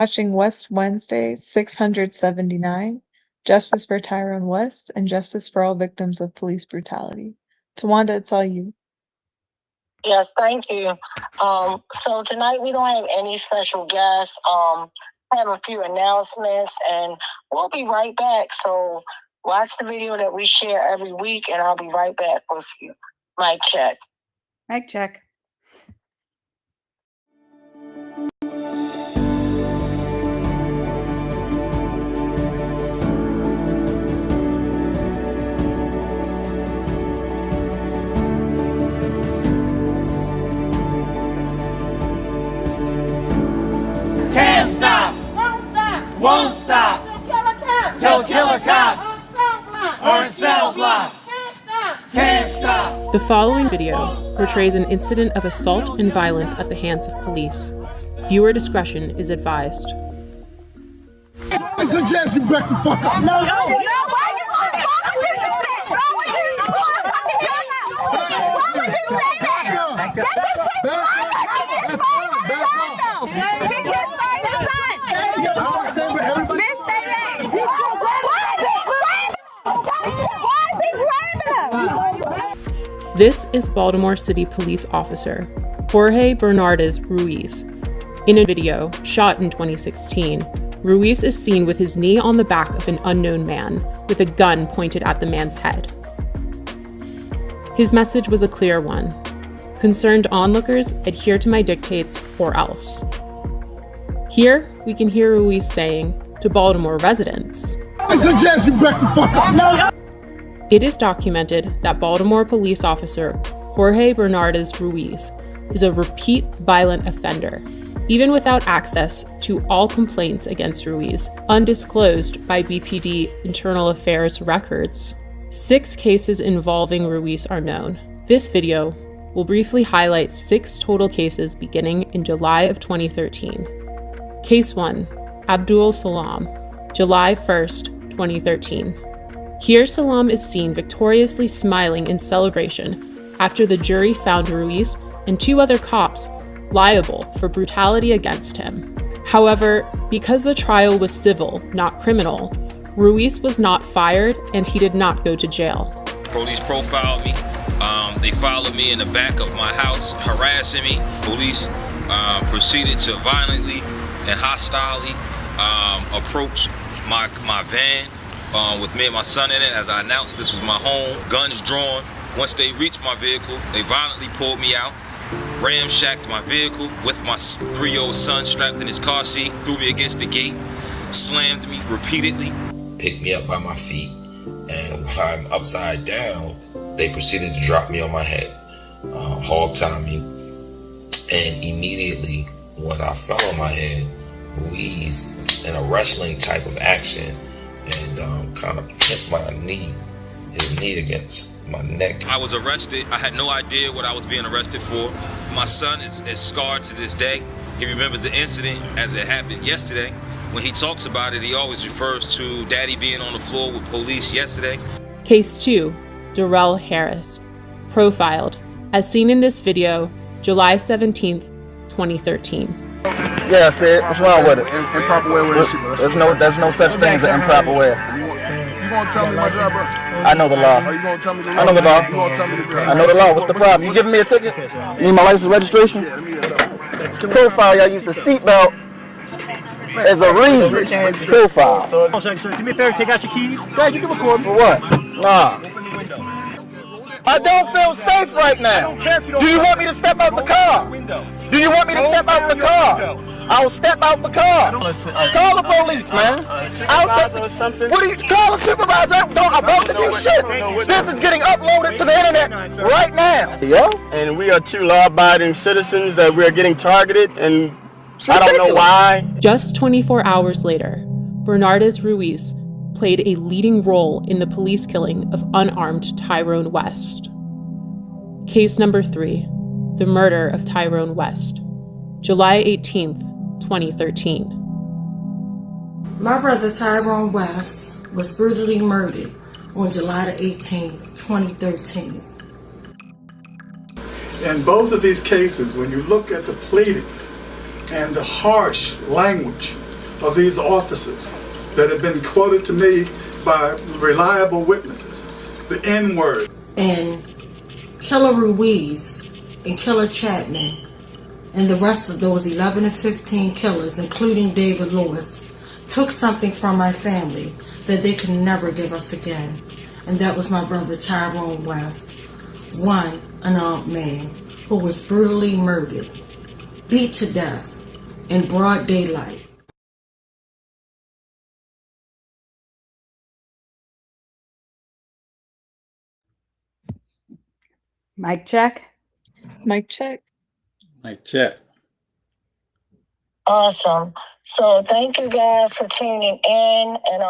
Watching West Wednesday 679, Justice for Tyrone West and Justice for All Victims of Police Brutality. Tawanda, it's all you. Yes, thank you. So tonight we don't have any special guests. I have a few announcements and we'll be right back. So watch the video that we share every week and I'll be right back with you. Mic check. Mic check. Can't stop, won't stop, till killer cops are in cell blocks. Can't stop. The following video portrays an incident of assault and violence at the hands of police. Viewer discretion is advised. I suggest you back the fuck up. No, This is Baltimore City Police Officer Jorge Bernardes Ruiz. In a video shot in 2016, Ruiz is seen with his knee on the back of an unknown man with a gun pointed at the man's head. His message was a clear one. Concerned onlookers, adhere to my dictates or else. Here, we can hear Ruiz saying to Baltimore residents, I suggest you back the fuck up. It is documented that Baltimore police officer Jorge Bernardes Ruiz is a repeat violent offender, even without access to all complaints against Ruiz, undisclosed by BPD Internal Affairs records. 6 cases involving Ruiz are known. This video will briefly highlight 6 total cases beginning in July of 2013. Case 1, Abdul Salam, July 1st, 2013. Here Salam is seen victoriously smiling in celebration after the jury found Ruiz and 2 other cops liable for brutality against him. However, because the trial was civil, not criminal, Ruiz was not fired and he did not go to jail. Police profiled me. They followed me in the back of my house, harassing me. Police proceeded to violently and hostilely approach my van with me and my son in it. As I announced, this was my home, guns drawn. Once they reached my vehicle, they violently pulled me out, ramshacked my vehicle with my 3-year-old son strapped in his car seat, threw me against the gate, slammed me repeatedly. Picked me up by my feet, and while I'm upside down, they proceeded to drop me on my head, hog-tie me, and immediately when I fell on my head, Ruiz, in a wrestling type of action, and kind of hit his knee against my neck. I was arrested. I had no idea what I was being arrested for. My son is scarred to this day. He remembers the incident as it happened yesterday. When he talks about it, he always refers to Daddy being on the floor with police yesterday. Case 2, Darrell Harris, profiled, as seen in this video, July 17th, 2013. Yeah, Sid, what's wrong with it? Improper way with it. There's no such thing as an improper way. You gonna tell me my job, bro? I know the law. Are you gonna tell me the law? I know the law. You gonna tell me the law? I know the law. What's the problem? You giving me a ticket? You need my license registration? Yeah, let me get that. To profile, y'all use the seatbelt as a reason. Profile. Hold on a second, sir. Do me a favor, take out your keys. Dad, you can record. For what? Nah. I don't feel safe right now. Do you want me to step out the car? Do you want me to step out the car? I'll step out the car. Call the police, man. What do you call a supervisor? Don't about to do shit. This is getting uploaded to the internet right now. Yeah? And we are 2 law-abiding citizens that we are getting targeted, and I don't know why. Just 24 hours later, Bernardes Ruiz played a leading role in the police killing of unarmed Tyrone West. Case number 3, the murder of Tyrone West, July 18th, 2013. My brother Tyrone West was brutally murdered on July the 18th, 2013. In both of these cases, when you look at the pleadings and the harsh language of these officers that have been quoted to me by reliable witnesses. The N-word. And Killer Ruiz and Killer Chapman and the rest of those 11 or 15 killers, including David Lewis, took something from my family that they could never give us again. And that was my brother Tyrone West, one unarmed man who was brutally murdered, beat to death in broad daylight. Mic check. Mic check. Mic check. Awesome. So thank you guys for tuning in, and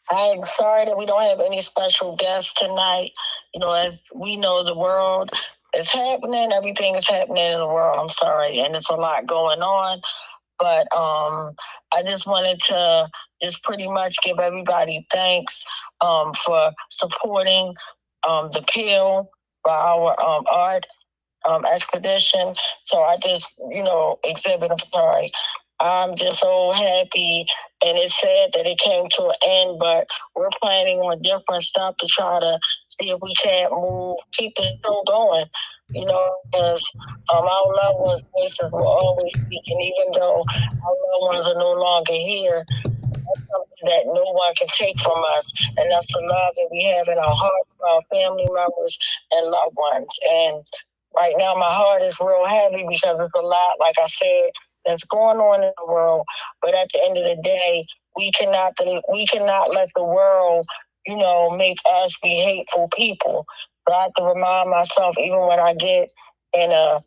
I'm sorry that we don't have any special guests tonight. You know, as we know, the world is happening. Everything is happening in the world. I'm sorry, and it's a lot going on. But I just wanted to just pretty much give everybody thanks for supporting the Peel by our art expedition. So I just, I'm just so happy, and it's sad that it came to an end, but we're planning on different stuff to try to see if we can't keep this show going, because our loved ones' voices will always speak, and even though our loved ones are no longer here, that's something that no one can take from us, and that's the love that we have in our hearts for our family members and loved ones. And right now, my heart is real heavy because it's a lot, like I said, that's going on in the world. But at the end of the day, we cannot let the world, make us be hateful people. So I have to remind myself, even when I get in a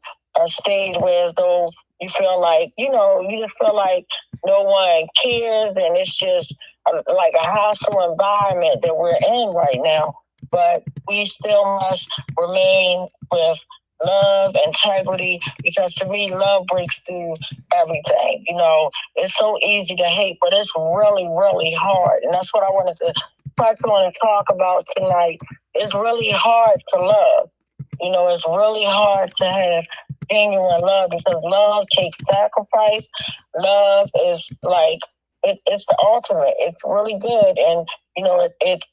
stage where as though you feel like, you just feel like no one cares, and it's just like a hostile environment that we're in right now. But we still must remain with love, integrity, because to me, love breaks through everything. It's so easy to hate, but it's really, really hard. And that's what I wanted to touch on and talk about tonight. It's really hard to love. It's really hard to have genuine love, because love takes sacrifice. Love is like, it's the ultimate. It's really good. And,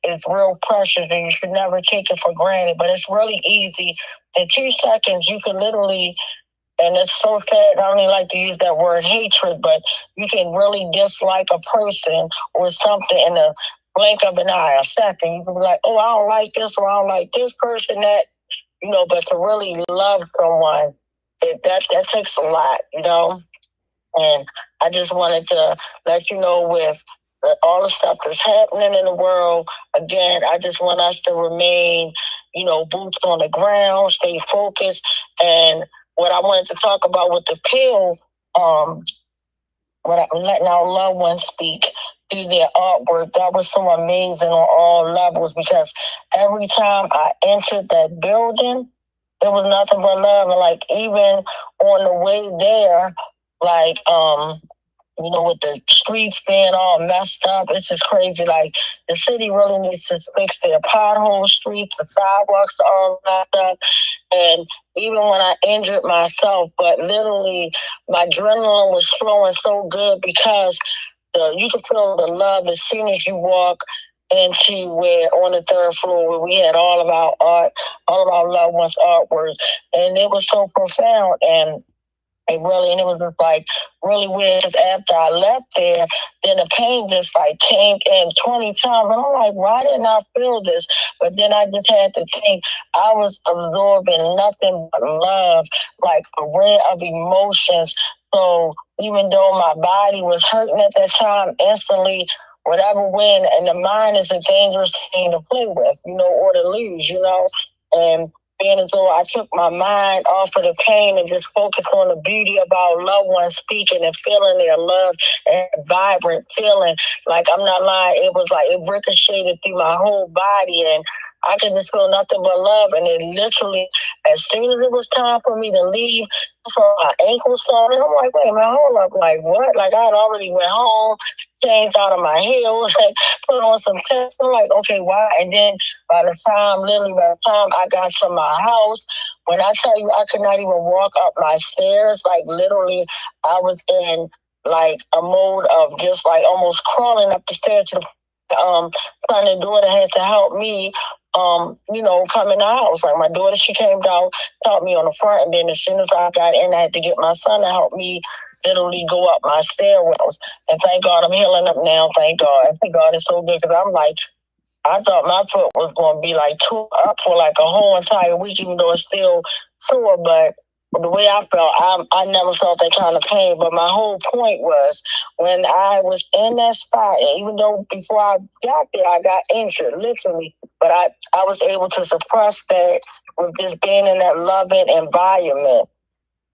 it's real precious, and you should never take it for granted. But it's really easy. In 2 seconds, you can literally, and it's so sad, I don't even like to use that word hatred, but you can really dislike a person or something in a blink of an eye, a second. You can be like, oh, I don't like this, or I don't like this person, that, but to really love someone, that takes a lot, And I just wanted to let you know, with all the stuff that's happening in the world, again, I just want us to remain, boots on the ground, stay focused. And what I wanted to talk about with the Peel, when I'm letting our loved ones speak through their artwork, that was so amazing on all levels, because every time I entered that building, it was nothing but love. And like, even on the way there, like, with the streets being all messed up, it's just crazy. Like, the city really needs to fix their pothole streets, the sidewalks are all messed up. And even when I injured myself, but literally my adrenaline was flowing so good, because you could feel the love as soon as you walk into where on the 3rd floor, where we had all of our art, all of our loved ones' artwork. And it was so profound. And it was just like really weird, because after I left there, then the pain just like came in 20 times. And I'm like, why didn't I feel this? But then I just had to think, I was absorbing nothing but love, like a ray of emotions. So even though my body was hurting at that time, instantly, whatever win, and the mind is a dangerous thing to play with, or to lose, and being as though I took my mind off of the pain and just focused on the beauty of our loved ones speaking and feeling their love and vibrant feeling. Like, I'm not lying, it was like it ricocheted through my whole body, and I could just feel nothing but love. And it literally, as soon as it was time for me to leave, that's when my ankles started. I'm like, wait a minute, hold up, like what? Like, I had already went home, changed out of my heels, like put on some pants. I'm like, okay, why? And then by the time I got to my house, when I tell you I could not even walk up my stairs, like literally I was in like a mode of just like almost crawling up the stairs to the son and daughter had to help me, come in the house. Like my daughter, she came down, helped me on the front, and then as soon as I got in, I had to get my son to help me literally go up my stairwells. And thank God I'm healing up now. Thank God. Thank God it's so good because I'm like, I thought my foot was going to be like tore up for like a whole entire week, even though it's still sore. But the way I felt, I never felt that kind of pain. But my whole point was when I was in that spot, and even though before I got there, I got injured, literally, but I was able to suppress that with just being in that loving environment.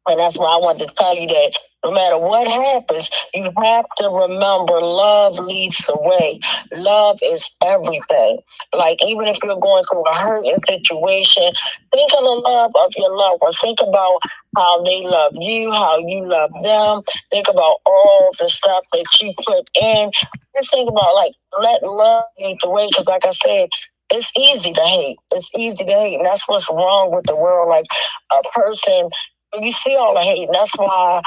And that's why I wanted to tell you that no matter what happens, you have to remember love leads the way. Love is everything. Like, even if you're going through a hurting situation, think of the love of your loved ones. Think about how they love you, how you love them. Think about all the stuff that you put in. Just think about, like, let love lead the way. Because, like I said, it's easy to hate. It's easy to hate. And that's what's wrong with the world. Like, a person, you see all the hate, and that's why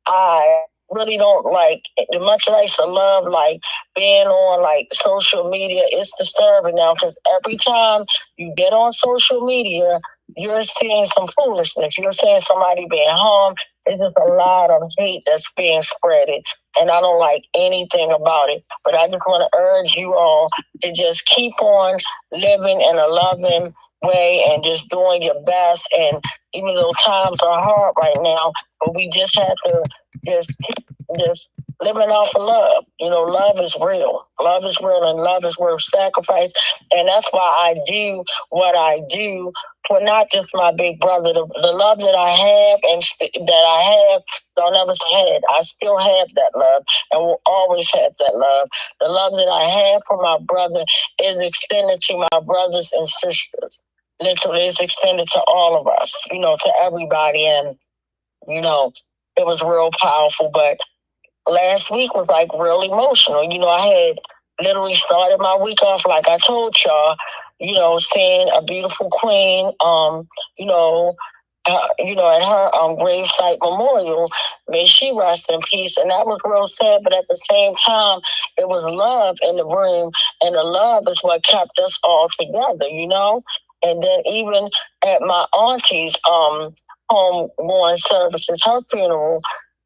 I really don't like, much as I used to love like being on like social media, it's disturbing now because every time you get on social media, you're seeing some foolishness. You're seeing somebody being harmed. It's just a lot of hate that's being spreaded, and I don't like anything about it. But I just want to urge you all to just keep on living in a loving way and just doing your best. And even though times are hard right now, but we just have to just living off of love. Love is real. Love is real, and love is worth sacrifice. And that's why I do what I do for not just my big brother. The love that I have and don't ever had. I still have that love and will always have that love. The love that I have for my brother is extended to my brothers and sisters. Literally, it's extended to all of us, to everybody. And, it was real powerful. But last week was like real emotional. I had literally started my week off, like I told y'all, seeing a beautiful queen, at her gravesite memorial. May she rest in peace. And that was real sad. But at the same time, it was love in the room. And the love is what kept us all together, And then even at my auntie's homegoing services, her funeral,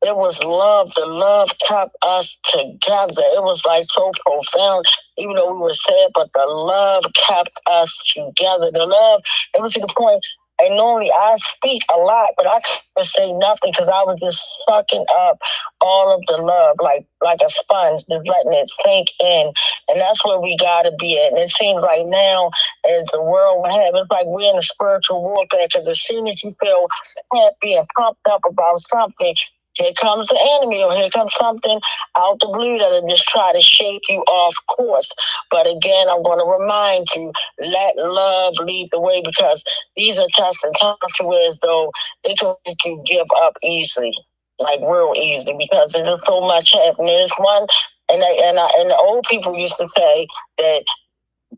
it was love. The love kept us together. It was like so profound, even though we were sad, but the love kept us together. The love, it was to the point, and normally I speak a lot, but I couldn't say nothing because I was just sucking up all of the love, like a sponge, just letting it sink in. And that's where we got to be at. And it seems like now, as the world will have, it's like we're in a spiritual warfare because as soon as you feel happy and pumped up about something, here comes the enemy, or here comes something out the blue that'll just try to shake you off course. But again, I'm going to remind you, let love lead the way, because these are tests and times as though it can make you give up easily, like real easily, because there's so much happening. There's one, and the old people used to say that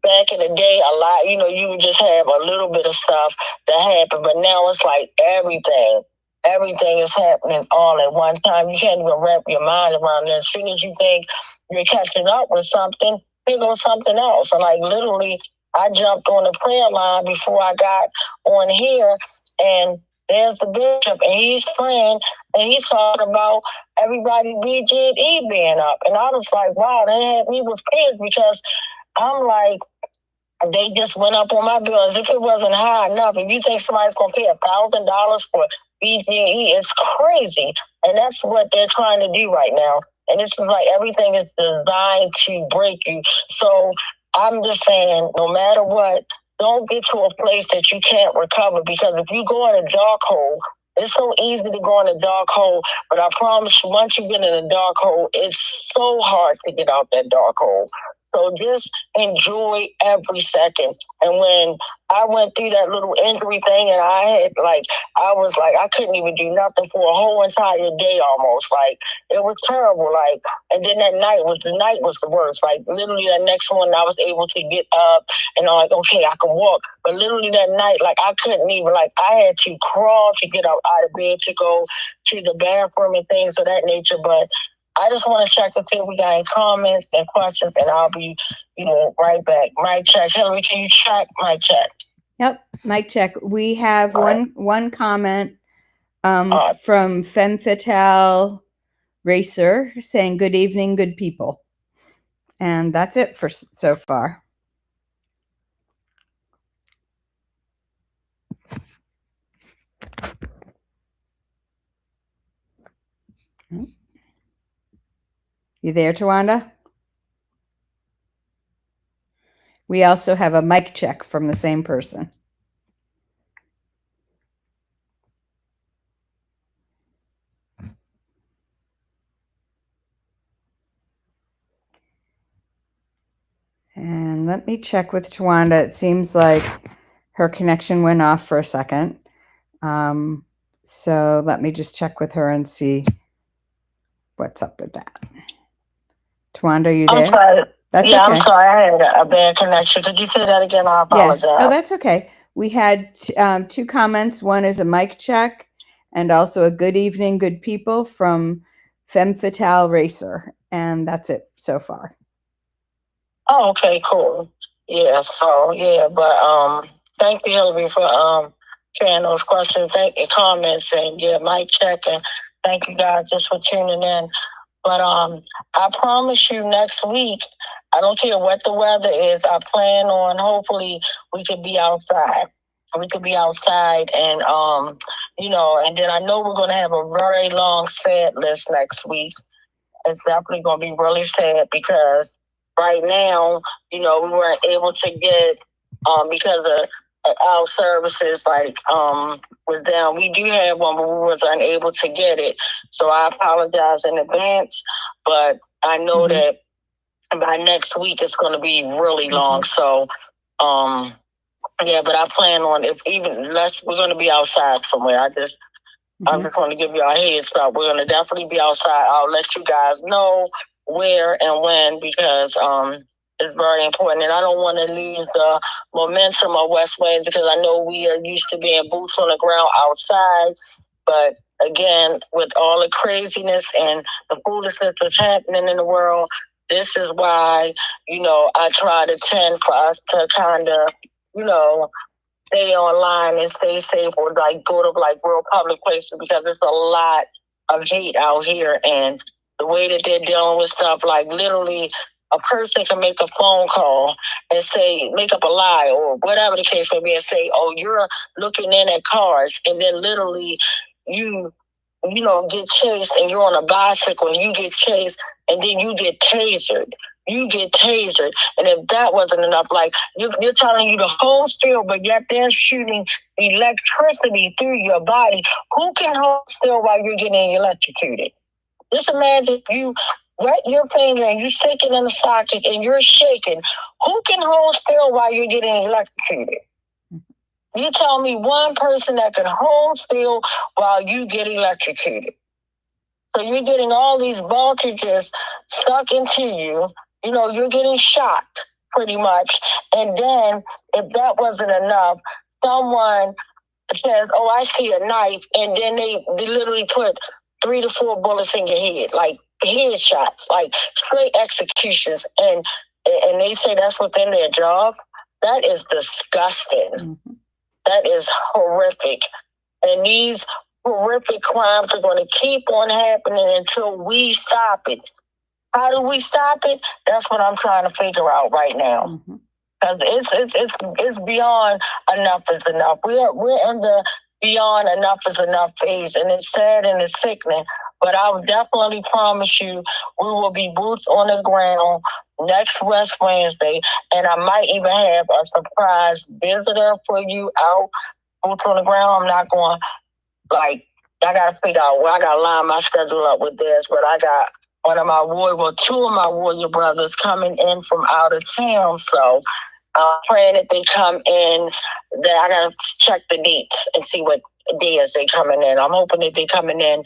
back in the day, a lot, you would just have a little bit of stuff that happened, but now it's like everything. Everything is happening all at one time. You can't even wrap your mind around it. As soon as you think you're catching up with something, here goes something else. And like literally, I jumped on the prayer line before I got on here, and there's the bishop, and he's praying, and he's talking about everybody BGE being up. And I was like, wow, they had me with kids, because I'm like, they just went up on my bill as if it wasn't high enough. If you think somebody's going to pay $1,000 for BGE, it's crazy. And that's what they're trying to do right now. And it's like everything is designed to break you. So I'm just saying, no matter what, don't get to a place that you can't recover, because if you go in a dark hole, it's so easy to go in a dark hole, but I promise you, once you get in a dark hole, it's so hard to get out that dark hole. So just enjoy every second. And when I went through that little injury thing, and I was like, I couldn't even do nothing for a whole entire day almost. Like, it was terrible. Like, and then the night was the worst. Like, literally that next one, I was able to get up, and I'm like, okay, I can walk. But literally that night, like, I couldn't even, like, I had to crawl to get out of bed to go to the bathroom and things of that nature. But I just want to check to see if we got any comments and questions, and I'll be, right back. Mic check. Hillary, can you check? Mic check. Yep, mic check. We have one comment right. from Femme Fatale Racer saying, "Good evening, good people," and that's it for so far. You there, Tawanda? We also have a mic check from the same person. And let me check with Tawanda. It seems like her connection went off for a second. So let me just check with her and see what's up with that. Tawanda, are you there? I'm sorry. That's okay. I'm sorry. I had a bad connection. Could you say that again? I apologize. Yes. Oh, that's okay. We had two comments. One is a mic check and also a good evening, good people from Femme Fatale Racer. And that's it so far. Oh, okay, cool. Yeah, but thank you, Hillary, for sharing those questions, comments, and mic check, and thank you guys just for tuning in. But I promise you, next week, I don't care what the weather is. I plan on hopefully we could be outside. We could be outside, and and then I know we're gonna have a very long sad list next week. It's definitely gonna be really sad because right now, we weren't able to get because of our services was down. We do have one, but we was unable to get it. So I apologize in advance, but I know that by next week it's going to be really long. So but I plan on we're going to be outside somewhere. I'm just going to give you a heads up. We're going to definitely be outside. I'll let you guys know where and when because it's very important. And I don't want to lose the momentum of West Wednesday because I know we are used to being boots on the ground outside. But again, with all the craziness and the foolishness that's happening in the world, this is why, I try to tend for us to kind of, stay online and stay safe or go to real public places because there's a lot of hate out here and the way that they're dealing with stuff, literally a person can make a phone call and make up a lie or whatever the case may be and say, oh, you're looking in at cars and then literally you get chased and you're on a bicycle and you get chased and then you get tasered. You get tasered. And if that wasn't enough, you're telling you to hold still, but yet they're shooting electricity through your body. Who can hold still while you're getting electrocuted? Just imagine you wet your finger and you stick it in the socket and you're shaking. Who can hold still while you're getting electrocuted? You tell me one person that can hold still while you get electrocuted. So you're getting all these voltages stuck into you. You're getting shocked pretty much. And then if that wasn't enough, someone says, oh, I see a knife. And then they literally put 3 to 4 bullets in your head, headshots, straight executions. And they say that's within their job. That is disgusting. That is horrific. And these horrific crimes are going to keep on happening until we stop it. How do we stop it? That's what I'm trying to figure out right now. Because it's beyond enough is enough. We're in the beyond enough is enough phase, and it's sad and it's sickening. But I would definitely promise you we will be boots on the ground next West Wednesday, and I might even have a surprise visitor for you out boots on the ground. I'm not going I got to figure out where I got to line my schedule up with this, but I got two of my warrior brothers coming in from out of town. So I'm praying that they come in. That I got to check the dates and see what days they coming in. I'm hoping that they coming in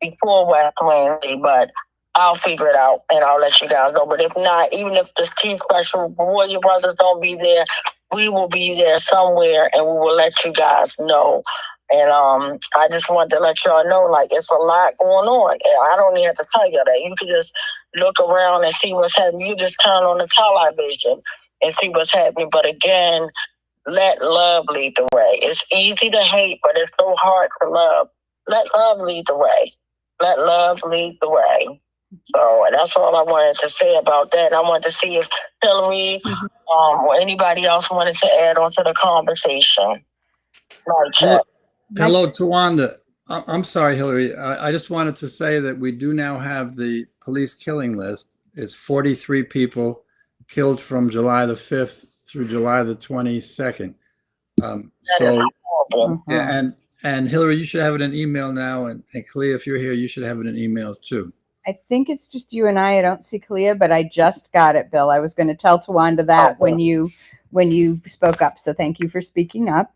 before West Wednesday, but I'll figure it out and I'll let you guys know. But if not, even if the two special warrior brothers don't be there, we will be there somewhere and we will let you guys know. And I just want to let y'all know, like, it's a lot going on. And I don't even have to tell you that. You can just look around and see what's happening. You just turn on the television and see what's happening. But again, let love lead the way. It's easy to hate, but it's so hard to love. Let love lead the way. Let love lead the way. So that's all I wanted to say about that. I wanted to see if Hillary or anybody else wanted to add on to the conversation. Hello, Tawanda. I'm sorry, Hillary. I just wanted to say that we do now have the police killing list. It's 43 people killed from July the 5th through July the 22nd. And Hillary, you should have it in email now. And Kalia, if you're here, you should have it in email too. I think it's just you and I don't see Kalia, but I just got it, Bill. I was going to tell Tawanda that when you spoke up. So thank you for speaking up.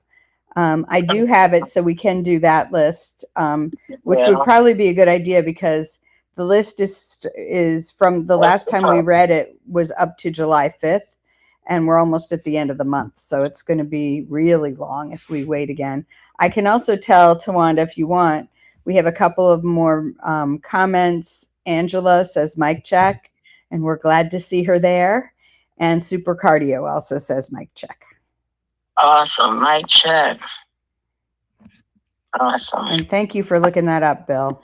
I do have it, so we can do that list, which would probably be a good idea because the list is from the last time we read it was up to July 5th, and we're almost at the end of the month. So it's going to be really long if we wait again. I can also tell Tawanda, if you want, we have a couple of more comments. Angela says mic check, and we're glad to see her there. And Super Cardio also says mic check. Awesome. Mic check. Awesome. And thank you for looking that up, Bill.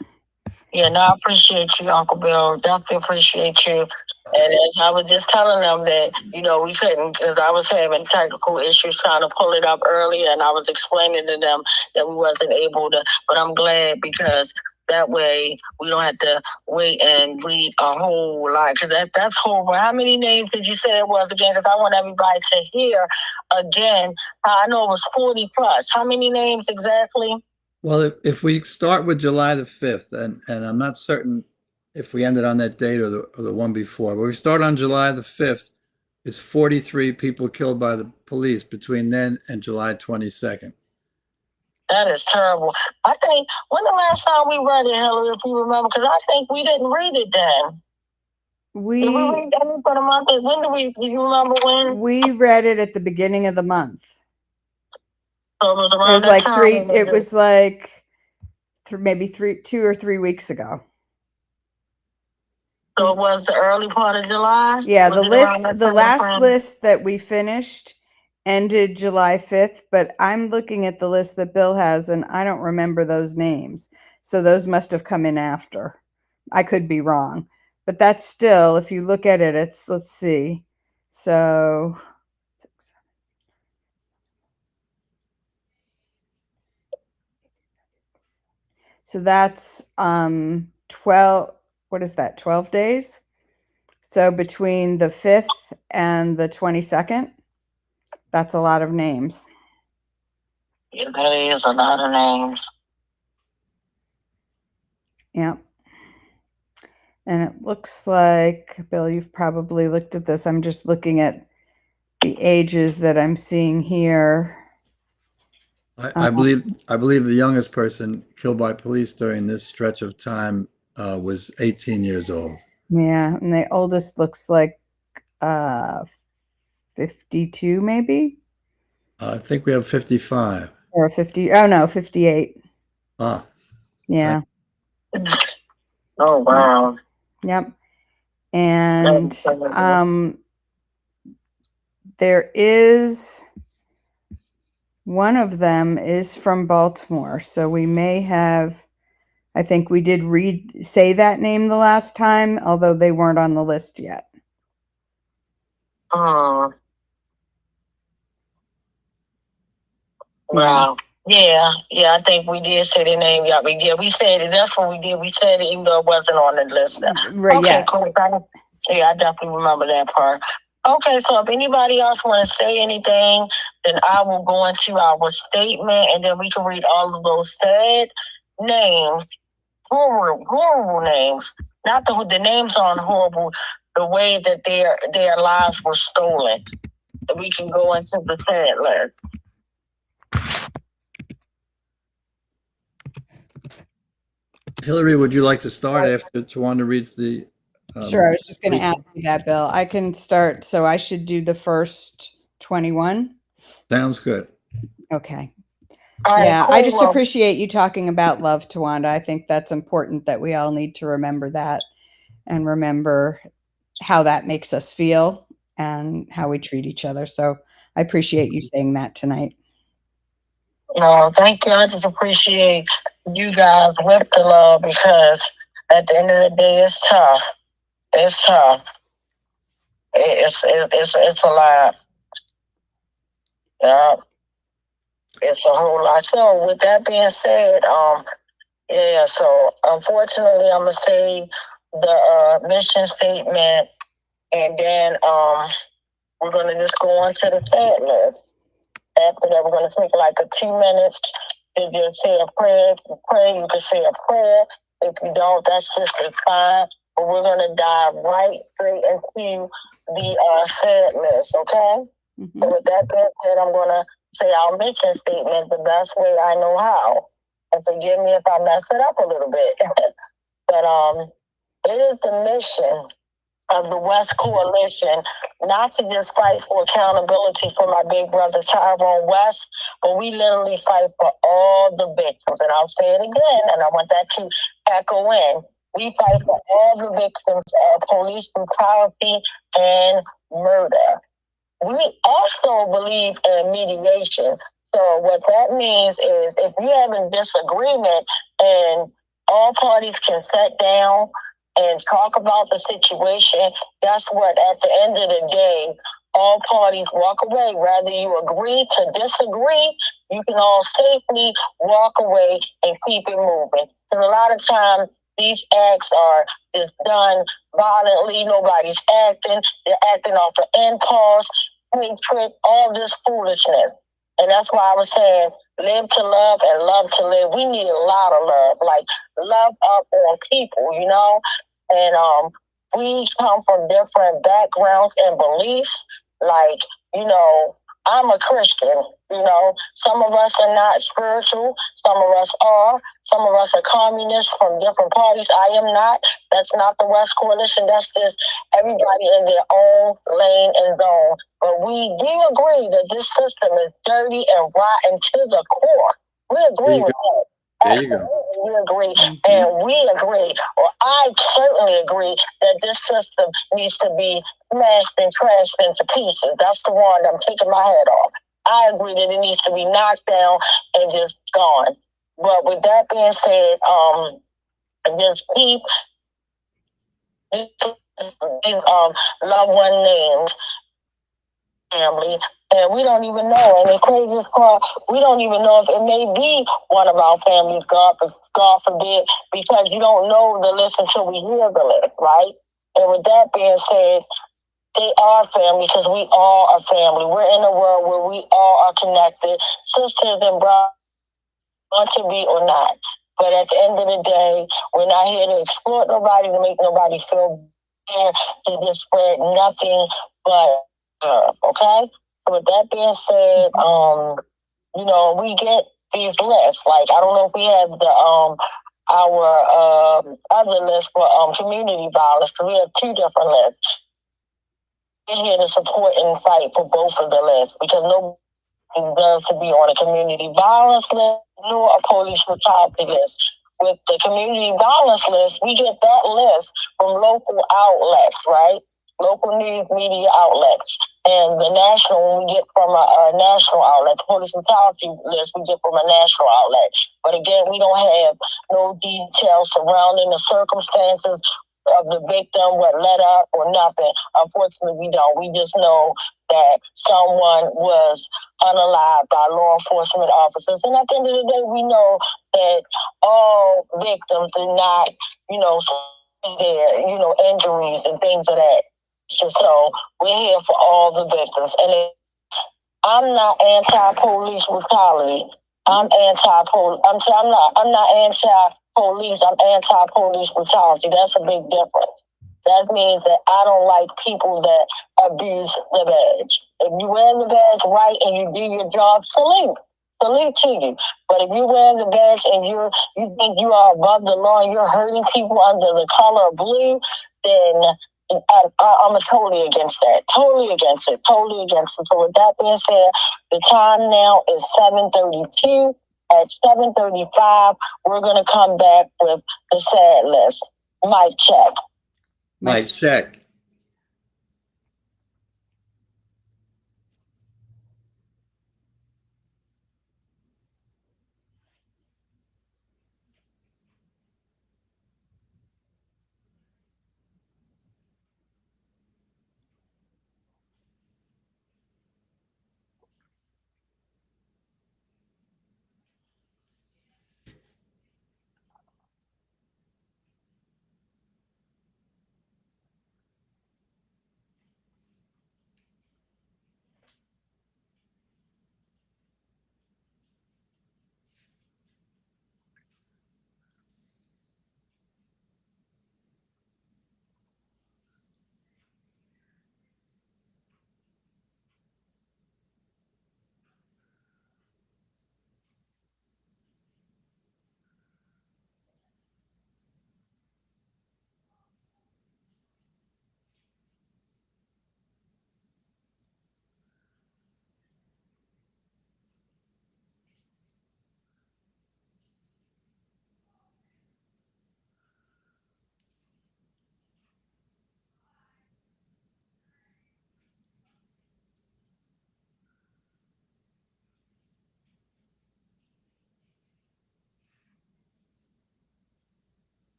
Yeah, no, I appreciate you, Uncle Bill. Definitely appreciate you. And as I was just telling them that, we couldn't, because I was having technical issues trying to pull it up earlier, and I was explaining to them that we wasn't able to, but I'm glad because that way we don't have to wait and read a whole lot, because that's horrible. How many names did you say it was again? Because I want everybody to hear again. I know it was 40 plus. How many names exactly? Well, if we start with July the 5th, and I'm not certain if we ended on that date or the one before, but we start on July the 5th, it's 43 people killed by the police between then and July 22nd. That is terrible. I think, when the last time we read it, Hillary, if you remember, because I think we didn't read it then. Did we read that for the month? Do you remember when? We read it at the beginning of the month. So it was around that time. It was like maybe 2 or 3 weeks ago. So it was the early part of July? Yeah, the last list that we finished ended July 5th, but I'm looking at the list that Bill has and I don't remember those names. So those must have come in after. I could be wrong, but that's still, if you look at it, let's see. So that's 12, what is that, 12 days? So between the 5th and the 22nd, that's a lot of names. Yeah, that is a lot of names. Yeah. And it looks like, Bill, you've probably looked at this. I'm just looking at the ages that I'm seeing here. I believe the youngest person killed by police during this stretch of time was 18 years old. Yeah, and the oldest looks like 52, maybe. I think we have 55 or 50. Oh no, 58. Ah, yeah. Oh wow. Yep. And there is one of them is from Baltimore, so we may have. I think we did say that name the last time, although they weren't on the list yet. Oh. Wow. Yeah, I think we did say the name. Yeah, we said it. That's what we did. We said it even though it wasn't on the list. Right, okay, yeah. Cool. Yeah, I definitely remember that part. Okay, so if anybody else want to say anything, then I will go into our statement and then we can read all of those sad names. Horrible names. Not the names aren't horrible, the way that their lives were stolen. And we can go into the sad list. Hillary, would you like to start after Tawanda reads the? Sure, I was just going to ask you that, Bill. I can start, so I should do the first 21. Sounds good. Okay. All right, Yeah, cool. I just Well, appreciate you talking about love, Tawanda. I think that's important that we all need to remember that and remember how that makes us feel and how we treat each other. So I appreciate you saying that tonight. no, thank you. I just appreciate you guys with the love because at the end of the day, it's tough. It's tough. It's a lot. Yeah, it's a whole lot. So with that being said, yeah. So unfortunately, I'm gonna say the mission statement, and then we're gonna just go on to the fed list. After that, we're gonna take like 2 minutes to just say a prayer. If you pray, you can say a prayer. If you don't, that's just as fine. But we're gonna dive right straight into the fed list. Okay. Mm-hmm. So with that being said, I'm gonna say our mission statement the best way I know how. And forgive me if I mess it up a little bit. But it is the mission of the West Coalition not to just fight for accountability for my big brother Tyrone West, but we literally fight for all the victims. And I'll say it again, and I want that to echo in. We fight for all the victims of police brutality and murder. We also believe in mediation. So what that means is if you have a disagreement and all parties can sit down and talk about the situation, guess what? At the end of the day, all parties walk away. Whether you agree to disagree, you can all safely walk away and keep it moving. Because a lot of times, these acts are just done violently. Nobody's acting. They're acting off of impulse, hatred, all this foolishness. And that's why I was saying, live to love and love to live. We need a lot of love, like love up on people, you know? And we come from different backgrounds and beliefs. Like, you know, I'm a Christian, you know. Some of us are not spiritual. Some of us are. Some of us are communists from different parties. I am not. That's not the West Coalition. That's just everybody in their own lane and zone. But we do agree that this system is dirty and rotten to the core. We agree with that. There you go. We agree, and we agree, or I certainly agree, that this system needs to be smashed and trashed into pieces. That's the one I'm taking my head off. I agree that it needs to be knocked down and just gone. But with that being said, just keep these loved one names, family. And we don't even know. And the craziest part, we don't even know if it may be one of our families, God forbid, because you don't know the list until we hear the list, right? And with that being said, they are family because we all are family. We're in a world where we all are connected, sisters and brothers, want to be or not. But at the end of the day, we're not here to exploit nobody, to make nobody feel bad, to just spread nothing but love, okay? So with that being said, you know, we get these lists. Like, I don't know if we have the our other list for community violence, because we have 2 different lists. We're here to support and fight for both of the lists because nobody deserves to be on a community violence list nor a police brutality list. With the community violence list, we get that list from local outlets, right? Local news media outlets. And the national, we get from a national outlet. The police brutality list, we get from a national outlet. But again, we don't have no details surrounding the circumstances of the victim, what led up or nothing. Unfortunately, we don't. We just know that someone was unalived by law enforcement officers. And at the end of the day, we know that all victims do not, you know, their, you know, injuries and things of that. So we're here for all the victims. And I'm not anti-police brutality. I'm not anti-police. I'm anti-police brutality. That's a big difference. That means that I don't like people that abuse the badge. If you wear the badge right and you do your job, salute to you. But if you wear the badge and you think you are above the law and you're hurting people under the color of blue, then I'm totally against that. Totally against it. So with that being said, the time now is 7:32. at 7:35. We're going to come back with the sad list. Mic check. Mic check.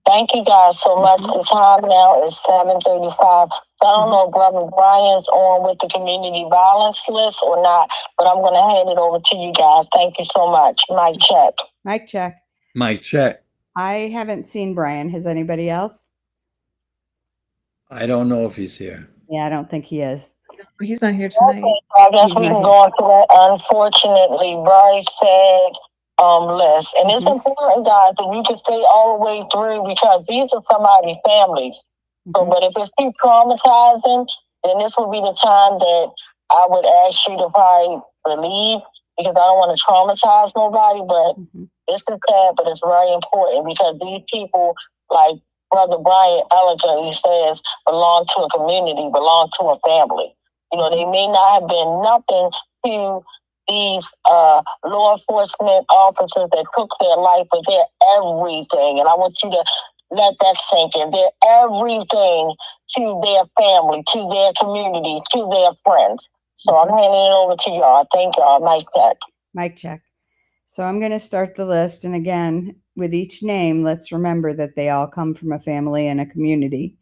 Thank you guys so much. The time now is 7:35. So I don't know if Brother Brian's on with the community violence list or not, but I'm going to hand it over to you guys. Thank you so much. Mic check. Mic check. Mic check. I haven't seen Brian. Has anybody else? I don't know if he's here. Yeah, I don't think he is. He's not here tonight. Okay, so I guess He's we not can here. go on to that unfortunately very sad list. And it's important, guys, that you can stay all the way through because these are somebody's families. So, but if it's too traumatizing, then this would be the time that I would ask you to probably relieve because I don't want to traumatize nobody. But this is sad, but it's very important because these people, like Brother Brian eloquently says, belong to a community, belong to a family. You know, they may not have been nothing to these law enforcement officers that took their life, but they're everything. And I want you to let that sink in. They're everything to their family, to their community, to their friends. So I'm handing it over to y'all. Thank y'all. Mic check. Mic check. So I'm going to start the list. And again, with each name, let's remember that they all come from a family and a community.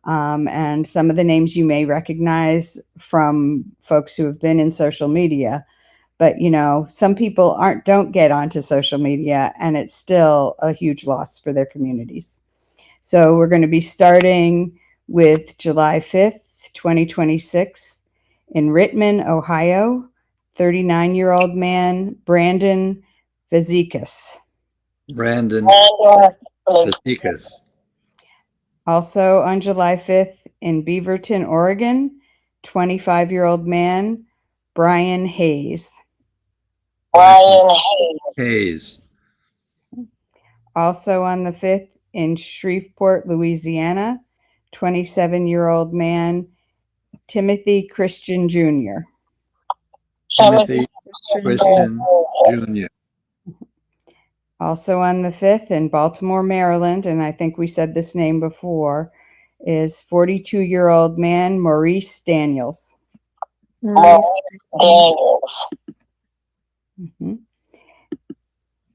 And some of the names you may recognize from folks who have been in social media. But, you know, some people don't get onto social media, and it's still a huge loss for their communities. So we're going to be starting with July 5th, 2026 in Rittman, Ohio, 39-year-old man, Brandon Vazekas. Brandon Vazekas. Also on July 5th in Beaverton, Oregon, 25-year-old man, Brian Hayes. Brian Hayes. Also on the 5th in Shreveport, Louisiana, 27-year-old man, Timothy Christian Jr. Timothy Christian Jr. Also on the 5th in Baltimore, Maryland, and I think we said this name before, is 42-year-old man Maurice Daniels. Maurice Daniels. Mhm.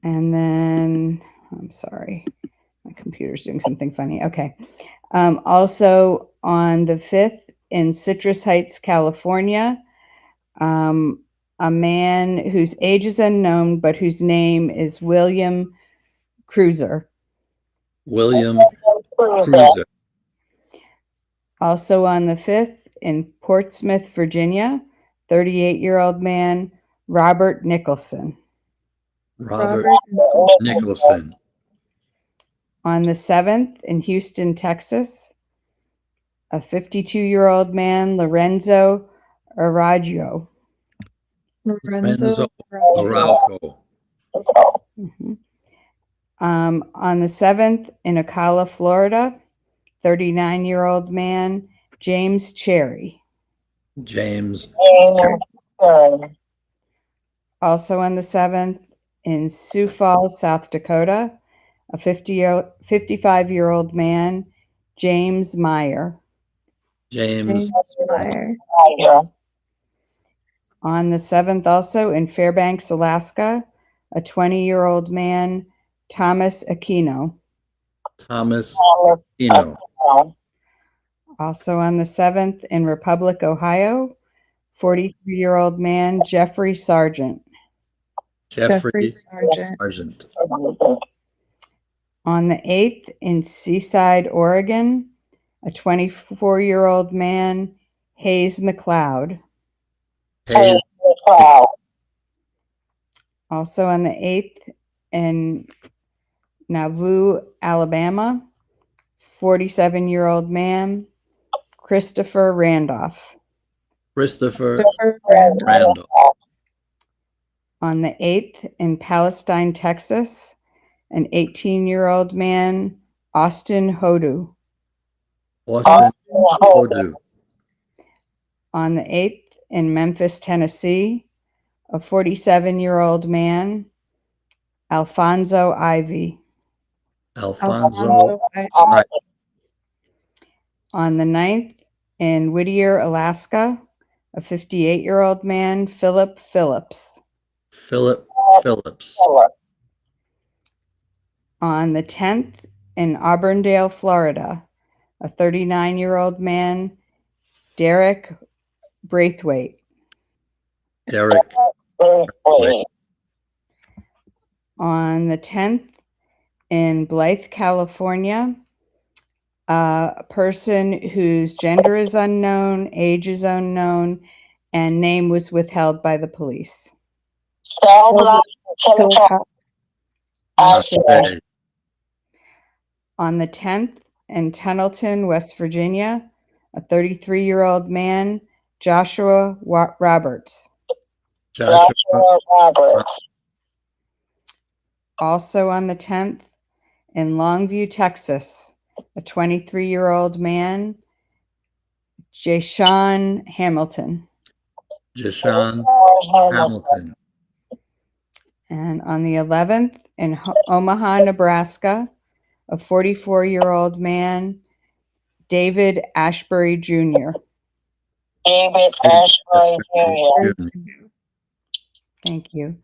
And then, I'm sorry, my computer's doing something funny. Okay. Also on the 5th in Citrus Heights, California, a man whose age is unknown, but whose name is William Cruiser. William Cruiser. Also on the 5th in Portsmouth, Virginia, 38-year-old man Robert Nicholson. Robert Nicholson. On the 7th in Houston, Texas, a 52-year-old man Lorenzo Araujo. Lorenzo Araujo. Mhm. On the 7th in Ocala, Florida, 39-year-old man James Cherry. James. Also on the 7th in Sioux Falls, South Dakota, a 55-year-old man James Meyer. James Meyer. On the 7th also in Fairbanks, Alaska, a 20-year-old man Thomas Aquino. Thomas Aquino. Also on the 7th in Republic, Ohio, 43-year-old man Jeffrey Sargent. Jeffrey Sargent. Sargent. On the 8th in Seaside, Oregon, a 24-year-old man Hayes McLeod. Hayes. Also on the 8th in Nauvoo, Alabama, 47-year-old man Christopher Randolph. Christopher Randolph. On the 8th in Palestine, Texas, an 18-year-old man Austin Hodu. Austin Hodu. On the 8th in Memphis, Tennessee, a 47-year-old man Alfonso Ivy. Alfonso Ivy. On the 9th in Whittier, Alaska, a 58-year-old man Philip Phillips. Philip Phillips. On the 10th in Auburndale, Florida, a 39-year-old man Derek Braithwaite. Derek Braithwaite. On the 10th in Blythe, California, a person whose gender is unknown, age is unknown, and name was withheld by the police. Ashe. On the 10th in Tunnelton, West Virginia, a 33-year-old man, Joshua Roberts. Joshua Roberts. Also on the 10th in Longview, Texas, a 23-year-old man, Jashawn Hamilton. Jashawn Hamilton. And on the 11th in Omaha, Nebraska, a 44-year-old man, David Ashbury Jr. David Ashbury Jr. Thank you.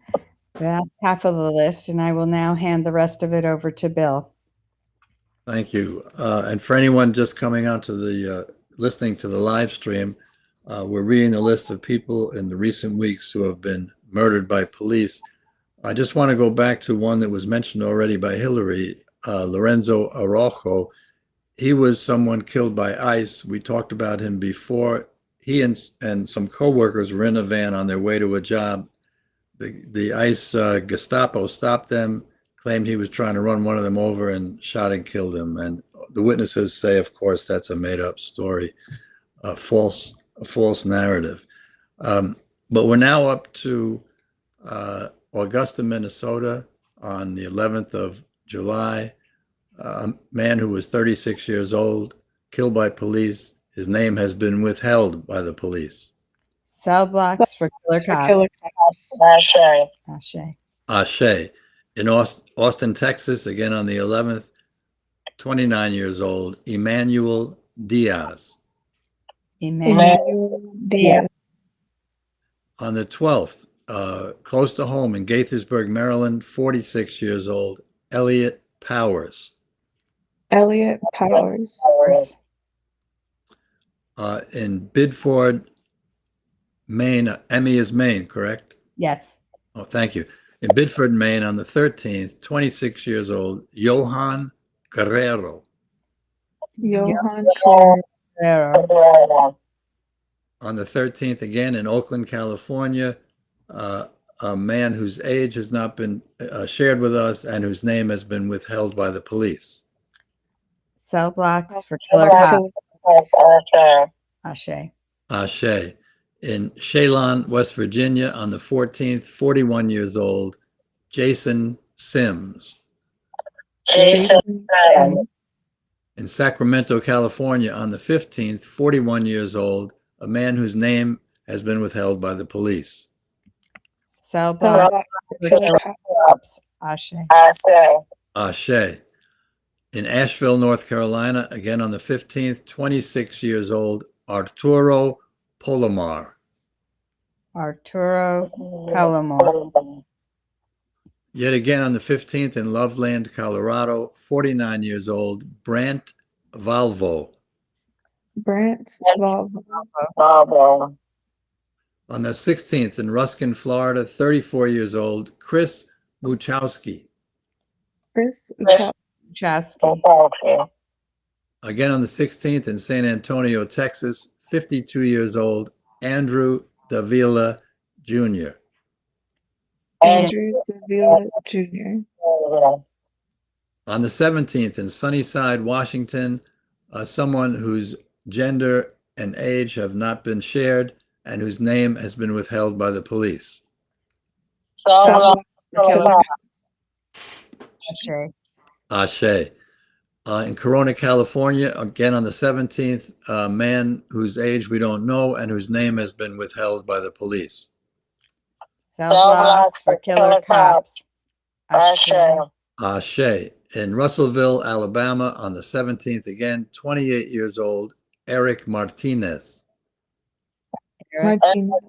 That's half of the list, and I will now hand the rest of it over to Bill. Thank you. And for anyone just coming onto the listening to the live stream, we're reading the list of people in the recent weeks who have been murdered by police. I just want to go back to one that was mentioned already by Hillary, Lorenzo Araujo. He was someone killed by ICE. We talked about him before. He and some co-workers were in a van on their way to a job. The ICE Gestapo stopped them, claimed he was trying to run one of them over, and shot and killed him. And the witnesses say, of course, that's a made-up story, a false narrative. But we're now up to Augusta, Minnesota, on the 11th of July. A man who was 36 years old, killed by police. his name has been withheld by the police. Cell blocks for killer For cops. killer cops. Ashe. Ashe. Ashe. In Austin, Texas, again on the 11th, 29 years old, Emmanuel Diaz. Emmanuel Diaz. On the 12th, close to home in Gaithersburg, Maryland, 46 years old, Elliot Powers. Elliot Powers. In Bidford, Maine, Emmy is Maine, correct? Yes. Oh, thank you. In Bidford, Maine, on the 13th, 26 years old, Johan Guerrero. Johan Guerrero. On the 13th, again in Oakland, California, a man whose age has not been shared with us and whose name has been withheld by the police. Cell blocks for killer cops. Ashe. Ashe. In Cheylon, West Virginia, on the 14th, 41 years old, Jason Sims. Jason. In Sacramento, California, on the 15th, 41 years old, a man whose name has been withheld by the police. Cell blocks for killer cops. Ashe. Ashe. In Asheville, North Carolina, again on the 15th, 26 years old, Arturo Polomar. Arturo Palomar. Yet again on the 15th in Loveland, Colorado, 49 years old, Brant Valvo. Brant Valvo. On the 16th in Ruskin, Florida, 34 years old, Chris Buchowski. Chris Buchowski. Again on the 16th in San Antonio, Texas, 52 years old, Andrew Davila Jr. Andrew Davila Jr. On the 17th in Sunnyside, Washington, someone whose gender and age have not been shared and whose name has been withheld by the police. Ashe. Ashe. In Corona, California, again on the 17th, a man whose age we don't know and whose name has been withheld by the police. Cell blocks for killer cops. Ashe. Ashe. In Russellville, Alabama, on the 17th, again, 28 years old, Eric Martinez. Martinez.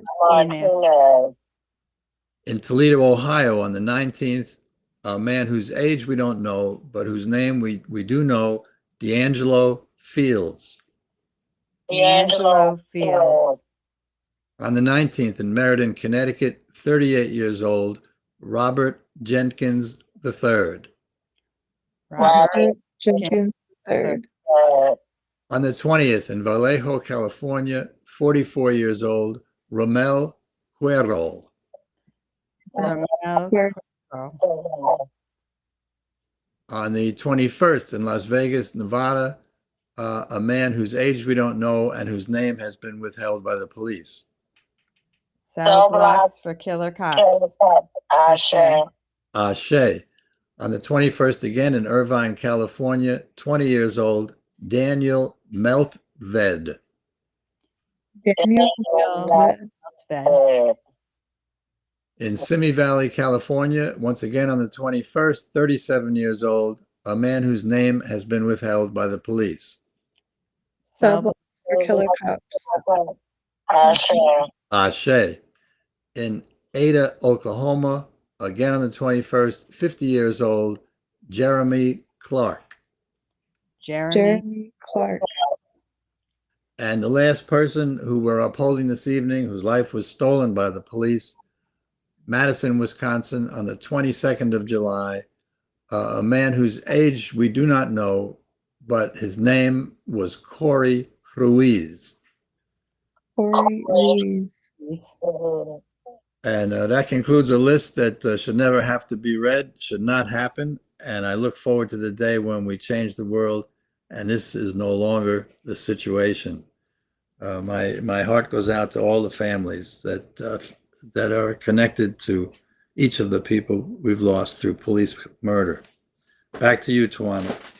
In Toledo, Ohio, on the 19th, a man whose age we don't know, but whose name we do know, D'Angelo Fields. D'Angelo Fields. On the 19th, in Meriden, Connecticut, 38 years old, Robert Jenkins III. Robert Jenkins III. On the 20th, in Vallejo, California, 44 years old, Romel Querol. On the 21st, in Las Vegas, Nevada, a man whose age we don't know and whose name has been withheld by the police. Cell blocks for killer cops. Ashe. Ashe. On the 21st, again in Irvine, California, 20 years old, Daniel Meltved. Daniel Meltved. In Simi Valley, California, once again on the 21st, 37 years old, a man whose name has been withheld by the police. Cell blocks for killer cops. Ashe. Ashe. In Ada, Oklahoma, again on the 21st, 50 years old, Jeremy Clark. Jeremy Clark. And the last person who we're upholding this evening, whose life was stolen by the police, Madison, Wisconsin, on the 22nd of July, a man whose age we do not know, but his name was Corey Ruiz. Corey Ruiz. And that concludes a list that should never have to be read, should not happen. And I look forward to the day when we change the world and this is no longer the situation. My heart goes out to all the families that are connected to each of the people we've lost through police murder. Back to you, Tawana.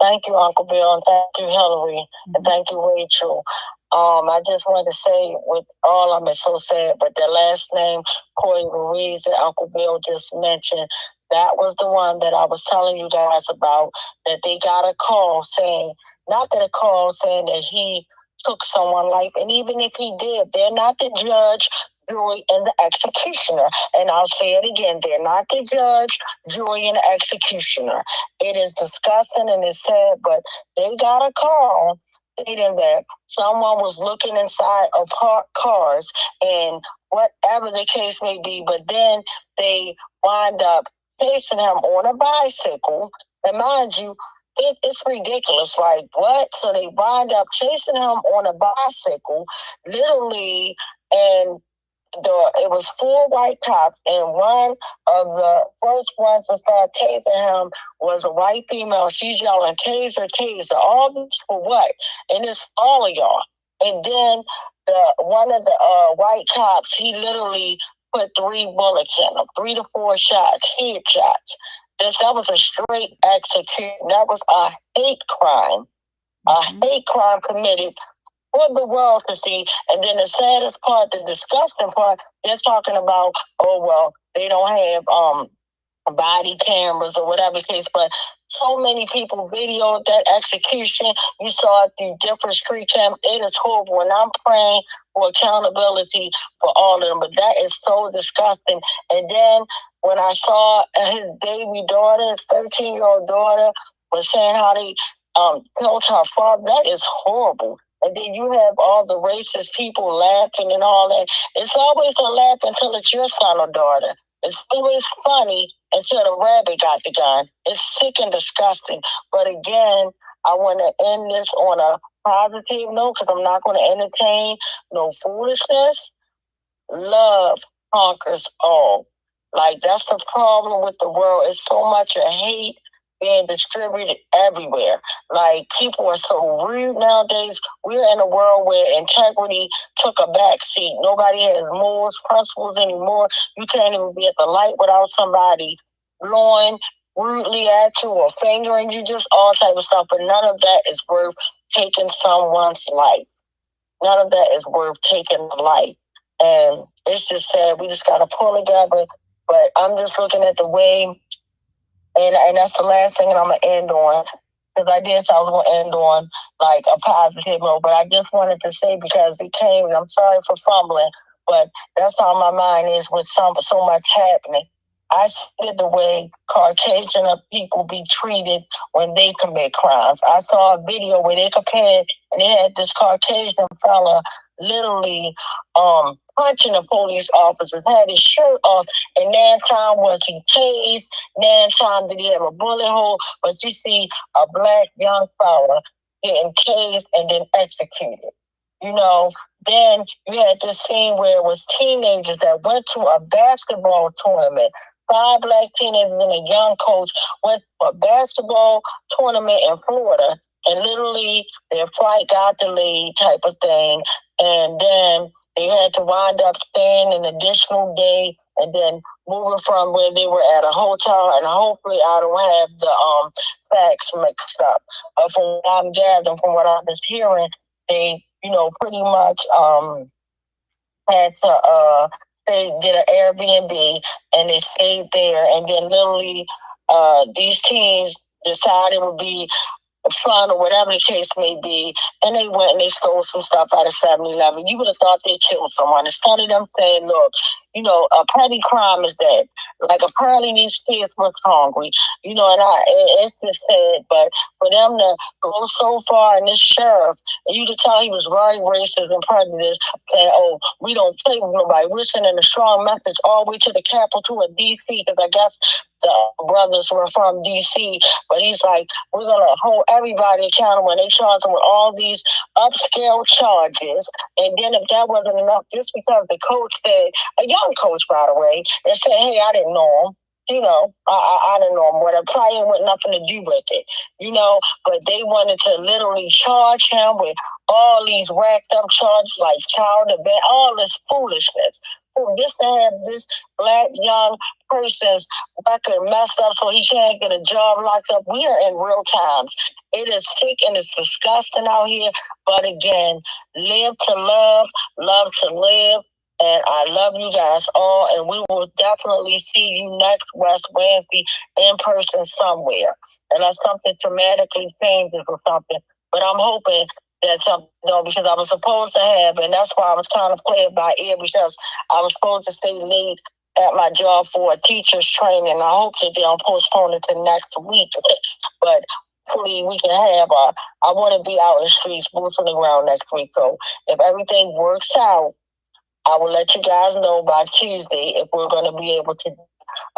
Thank you, Uncle Bill, and thank you, Hillary, and thank you, Rachel. I just wanted to say, with all of them, it's so sad, but their last name, Corey Ruiz, that Uncle Bill just mentioned, that was the one that I was telling you guys about, that they got a call saying, not that a call saying that he took someone's life, and even if he did, they're not the judge, jury, and the executioner. And I'll say it again, they're not the judge, jury, and the executioner. It is disgusting and it's sad, but they got a call stating that someone was looking inside of parked cars and whatever the case may be, but then they wind up chasing him on a bicycle. And mind you, it's ridiculous. Like, what? So they wind up chasing him on a bicycle, literally, and it was 4 white cops, and one of the first ones to start tasing him was a white female. She's yelling, "Taser, taser!" All this for what? And it's all of y'all. And then one of the white cops, he literally put 3 bullets in him, 3 to 4 shots, headshots. That was a straight execution. That was a hate crime. A hate crime committed for the world to see. And then the saddest part, the disgusting part, they're talking about, oh, well, they don't have body cameras or whatever case, but so many people videoed that execution. You saw it through different street cams. It is horrible, and I'm praying for accountability for all of them, but that is so disgusting. And then when I saw his baby daughter, his 13-year-old daughter, was saying how they killed her father, that is horrible. And then you have all the racist people laughing and all that. It's always a laugh until it's your son or daughter. It's always funny until the rabbit got the gun. It's sick and disgusting. But again, I want to end this on a positive note because I'm not going to entertain no foolishness. Love conquers all. Like, that's the problem with the world. It's so much of hate being distributed everywhere. Like, people are so rude nowadays. We're in a world where integrity took a back seat. Nobody has morals, principles anymore. You can't even be at the light without somebody blowing rudely at you or fingering you, just all type of stuff. But none of that is worth taking someone's life. None of that is worth taking a life. And it's just sad. We just got to pull together. But I'm just looking at the way, and that's the last thing that I'm going to end on. Because I did say I was going to end on like a positive note, but I just wanted to say, because it came, and I'm sorry for fumbling, but that's how my mind is with so much happening. I see the way Caucasian people be treated when they commit crimes. I saw a video where they compared, and they had this Caucasian fella literally punching the police officers, had his shirt off, and 9 times was he tased, 9 times did he have a bullet hole, but you see a black young fella getting tased and then executed. You know, then you had this scene where it was teenagers that went to a basketball tournament. 5 black teenagers and a young coach went to a basketball tournament in Florida, and literally their flight got delayed type of thing. And then they had to wind up staying an additional day and then moving from where they were at a hotel. And hopefully I don't have the facts mixed up. But from what I'm gathering, from what I was hearing, they, pretty much had to they did an Airbnb and they stayed there. And then literally these teens decided it would be fun or whatever the case may be, and they went and they stole some stuff out of 7-Eleven. You would have thought they killed someone. Instead of them saying, look, a petty crime is that. Like, apparently these kids was hungry, and it's just sad, but for them to go so far, and this sheriff, and you could tell he was very racist and prejudiced, saying, oh, we don't play with nobody. We're sending a strong message all the way to the Capitol to a D.C., because I guess the brothers were from D.C., but he's like, we're going to hold everybody accountable, and they charge them with all these upscale charges. And then if that wasn't enough, just because the coach said, a young coach, by the way, and said, hey, I didn't know him. I didn't know him, but it probably had nothing to do with it, but they wanted to literally charge him with all these racked up charges like child abandonment, all this foolishness. Just to have this black young person's record messed up so he can't get a job locked up. We are in real times. It is sick and it's disgusting out here. But again, live to love, love to live. And I love you guys all. And we will definitely see you next West Wednesday in person somewhere. Unless something dramatically changes or something. But I'm hoping that something, because I was supposed to have, and that's why I was kind of playing by ear, because I was supposed to stay late at my job for a teacher's training. I hope that they don't postpone it to next week. But hopefully we can have I want to be out in the streets, boots on the ground next week. So if everything works out, I will let you guys know by Tuesday if we're going to be able to do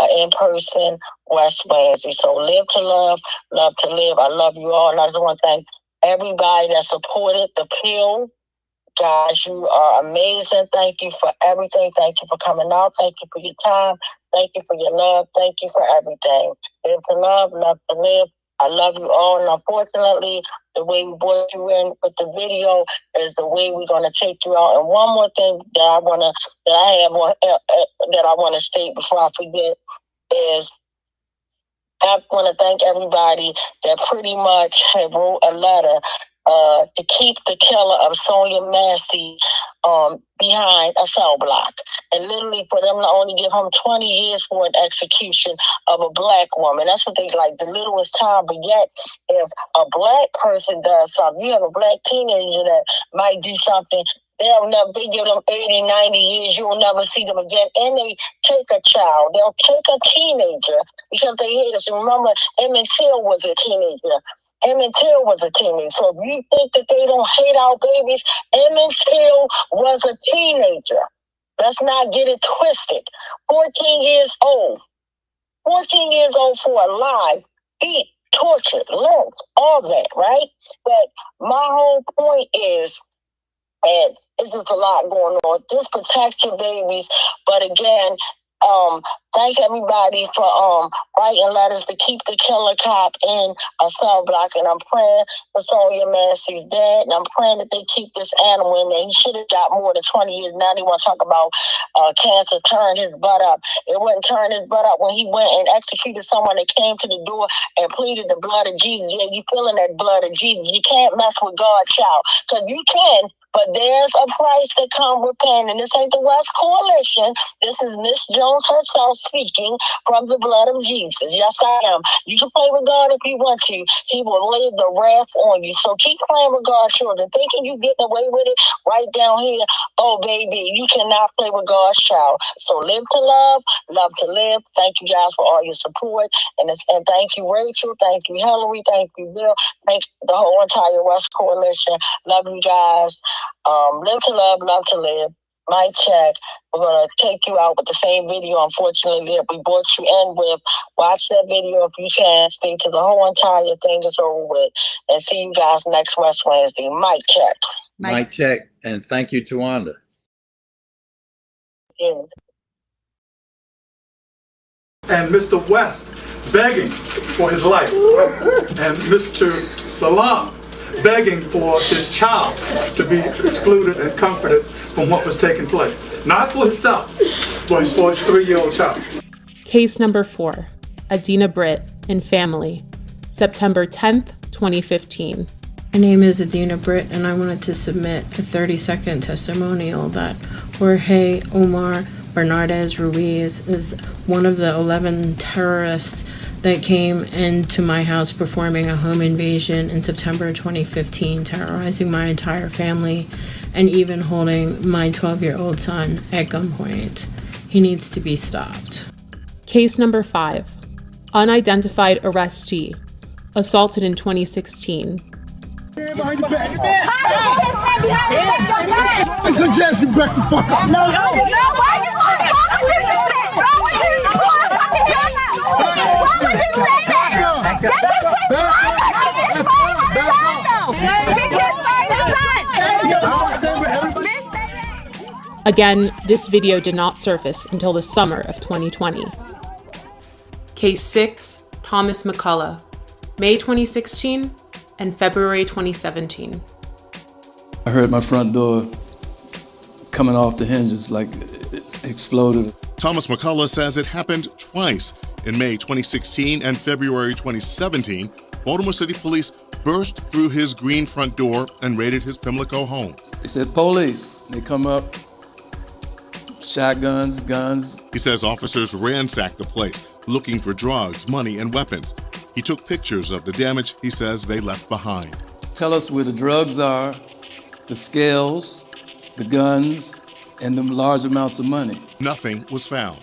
an in-person West Wednesday. So live to love, love to live. I love you all. And I just want to thank everybody that supported the pill. Guys, you are amazing. Thank you for everything. Thank you for coming out. Thank you for your time. Thank you for your love. Thank you for everything. Live to love, love to live. I love you all. And unfortunately, the way we brought you in with the video is the way we're going to take you out. And one more thing that I want to state before I forget is I want to thank everybody that pretty much have wrote a letter to keep the killer of Sonia Massey behind a cell block. And literally for them to only give him 20 years for an execution of a black woman. That's what they like, the littlest time. But yet, if a black person does something, you have a black teenager that might do something, they give them 80, 90 years, you'll never see them again. And they take a child, they'll take a teenager because they hate us. And remember, Emmett Till was a teenager. Emmett Till was a teenager. So if you think that they don't hate our babies, Emmett Till was a teenager. Let's not get it twisted. 14 years old. 14 years old for a lie, beat, tortured, lynched, all that, right? But my whole point is, and this is a lot going on, just protect your babies. But again, thank everybody for writing letters to keep the killer cop in a cell block. And I'm praying for Sonia Massey's dad. And I'm praying that they keep this animal in there. He should have got more than 20 years. Now they want to talk about cancer turned his butt up. It wouldn't turn his butt up when he went and executed someone that came to the door and pleaded the blood of Jesus. Yeah, you feeling that blood of Jesus. You can't mess with God, child. Because you can, but there's a price that comes with pain. And this ain't the West Coalition. This is Miss Jones herself speaking from the blood of Jesus. Yes, I am. You can play with God if you want to. He will lay the wrath on you. So keep playing with God's children. Thinking you getting away with it right down here. Oh, baby, you cannot play with God's child. So live to love, love to live. Thank you guys for all your support. And thank you, Rachel. Thank you, Hillary. Thank you, Bill. Thank you, the whole entire West Coalition. Love you guys. Live to love, love to live. Mic check. We're going to take you out with the same video, unfortunately, that we brought you in with. Watch that video if you can. Stay to the whole entire thing is over with. And see you guys next West Wednesday. Mic check. Mic check. And thank you, Tawanda. Yeah. And Mr. West begging for his life. And Mr. Salam begging for his child to be excluded and comforted from what was taking place. Not for himself, but for his 3-year-old child. Case number 4, Adina Britt and family, September 10th, 2015. My name is Adina Britt, and I wanted to submit a 30-second testimonial that Jorge Omar Bernardez Ruiz is one of the 11 terrorists that came into my house performing a home invasion in September 2015, terrorizing my entire family and even holding my 12-year-old son at gunpoint. He needs to be stopped. Case number 5, unidentified arrestee, assaulted in 2016. I suggest you back the fuck up. No, why would you do that? Why would you do that? Again, this video did not surface until the summer of 2020. Case 6, Thomas McCullough, May 2016 and February 2017. I heard my front door coming off the hinges, like exploded. Thomas McCullough says it happened twice. In May 2016 and February 2017, Baltimore City Police burst through his green front door and raided his Pimlico home. They said, police. They come up, shotguns, guns. He says officers ransacked the place, looking for drugs, money, and weapons. He took pictures of the damage he says they left behind. Tell us where the drugs are, the scales, the guns, and the large amounts of money. Nothing was found.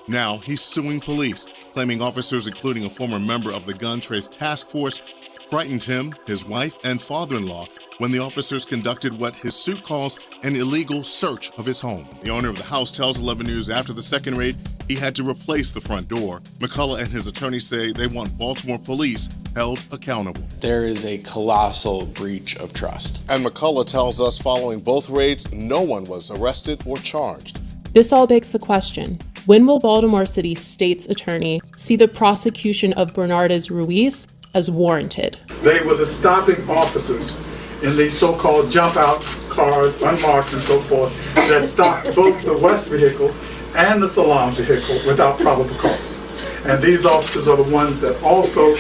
Now he's suing police, claiming officers, including a former member of the Gun Trace Task Force, frightened him, his wife, and father-in-law when the officers conducted what his suit calls an illegal search of his home. The owner of the house tells 11 News after the second raid, he had to replace the front door. McCullough and his attorney say they want Baltimore police held accountable. There is a colossal breach of trust. And McCullough tells us following both raids, no one was arrested or charged. This all begs the question, when will Baltimore City State's attorney see the prosecution of Bernardes Ruiz as warranted? They were the stopping officers in these so-called jump-out cars, unmarked and so forth, that stopped both the West vehicle and the Salam vehicle without probable cause. And these officers are the ones that also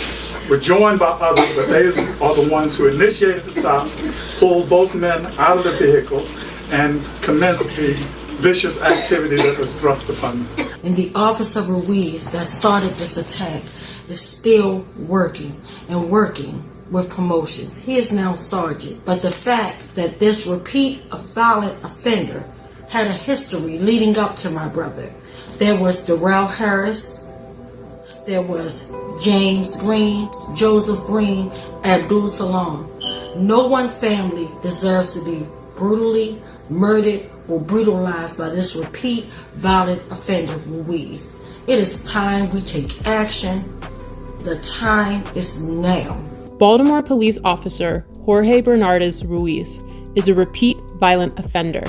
were joined by others, but they are the ones who initiated the stops, pulled both men out of the vehicles, and commenced the vicious activity that was thrust upon them. And the officer Ruiz that started this attack is still working and working with promotions. He is now sergeant. But the fact that this repeat violent offender had a history leading up to my brother. There was Darrell Harris, there was James Green, Joseph Green, Abdul Salam. No one family deserves to be brutally murdered or brutalized by this repeat violent offender Ruiz. It is time we take action. The time is now. Baltimore police officer Jorge Bernardes Ruiz is a repeat violent offender.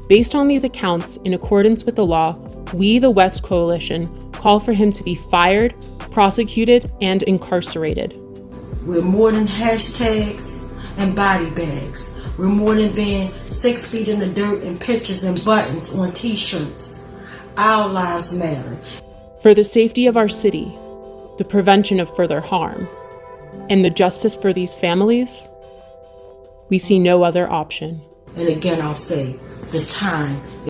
Based on these accounts, in accordance with the law, we, the West Coalition, call for him to be fired, prosecuted, and incarcerated. We're more than hashtags and body bags. We're more than being 6 feet in the dirt and pictures and buttons on t-shirts. Our lives matter. For the safety of our city, the prevention of further harm, and the justice for these families, we see no other option. And again, I'll say, the time